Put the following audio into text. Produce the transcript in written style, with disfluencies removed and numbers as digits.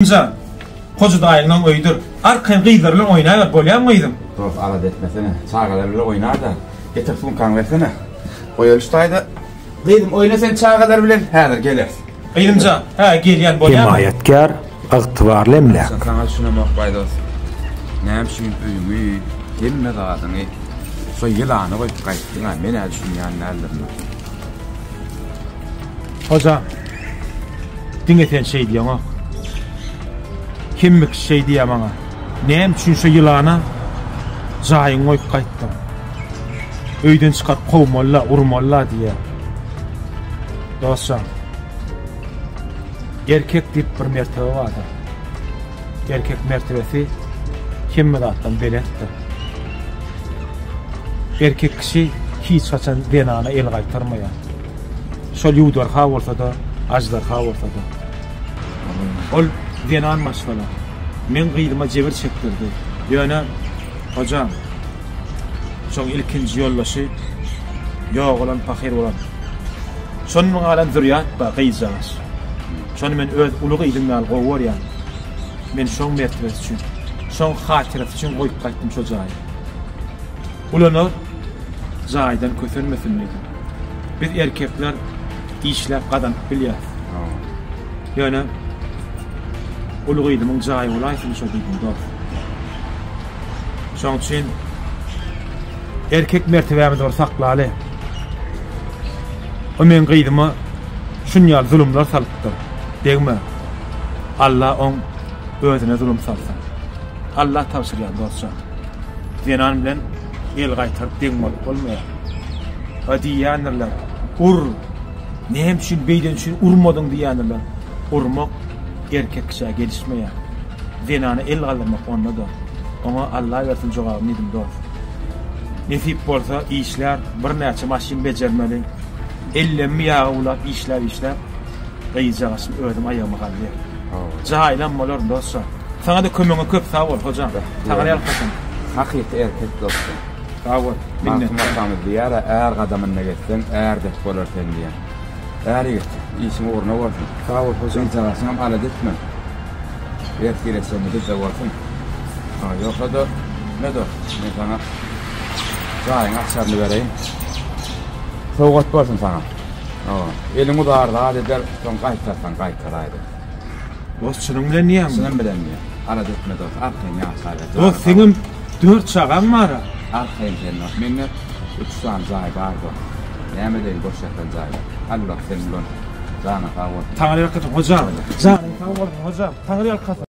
Za, koca dayının oydur. Arkayın gıydarlar oynayar, bolyan mıydım? Dost arad etmesene, çağalarla oynar da. Getir funkan versene. Oyalıştaydı. Dedim oyna sen çağalar bilen. Häzir geler. Elimza, ha gelyen bolyan. Himayetkar, ıgtybarly emlek. Sen sana şuna bakpay dost. Näme şin öýüňi, gelme gadyny. So ýylany goýup gaýtdyňa, men äşin ýanyna aldymy. Hoca, diňeten şey diýýän. Kimmik şey diýär maňa. Näme üçin şu ýylana jaýyň goýup gaýtdym. Öýden çykar gowmalla, urmalla diýär. Dostum, erkek diýip bir mertebe bardy. Erkek mertebesi kimme zatdan beletdir. Erkek kişi hiç kaçan denana el gaýtarmaýar. Şol ýuwdarha bolsa da, ajdarha bolsa da. Ol denan maşgala. Men gıyryma jebir çekdirdi. Ýöne hocam, şoň ilkinji ýollaşy ýok bolan pahyr bolan. Şonuň alan zürýat ba gyýjaz. Şonu men öz ulugy ilimle al gowurýan. Men şoň mertebesi üçin, şoň hatyrat üçin goýup gaýtdym şo jaýy. Ulany jaýdan kösenmesinligi. Biz erkekler işläp gadanyp bilýär. Ýöne ulugy ilimň jaýy bolaýsyn şo diýdim dost. Şoň üçin erkek mertebämi dor saklaly. O men gıydyma şunýal zulümler salypdyr. Degme. Allah on özüne zulüm salsa. Allah tawsirýär dostlar. Zenan bilen el gaýtaryp degmek bolmaýar. Hadi ýanyrlar. Ur. Näme üçin beýden üçin urmadyň diýänler. Urmak erkek kişiye gelişmeýär. Zenany el galdyrmak onda da. Ona Allah bersin jogabyny diýdim dost. Nesip bolsa işler bir näçe maşin bejermeli. Ellemmi ýagy ulap işler. Gyýjagasyn özüm aýagyma galýar. Jaýlanmalar dostlar. Sana da kömeňe köp sag bol hocam. Taňary alkasyn. Hakykati erkek dostum. Sag bol. Minnet. Makamı diýär, äär gadamyna geçsen, äär dep bolar sen diýär. Äär git, işiň orna bolsun. Sag bol hocam. Sen alad etme. Ýet gireşen de bolsun. Ýoksa da ne do? Men sana jaýyň akşarly bereýin. Sowgat bolsun sana. Eliň udarda adetler son gaýtarsan gaýtaraýdy. Dost şunun bilen niýem? Şunun bilen niýem? Alad etme dost, arkaň ýaşaýdy. Dost senin 4 çagam var. Arkaň gelmek. Menne 3 saat jaý bar dost. Näme deýin boş ýatan jaýlar. Allah sen bilen jana gawat. Taňary alkasyn hocam. Jana gawat hocam. Taňary alkasyn.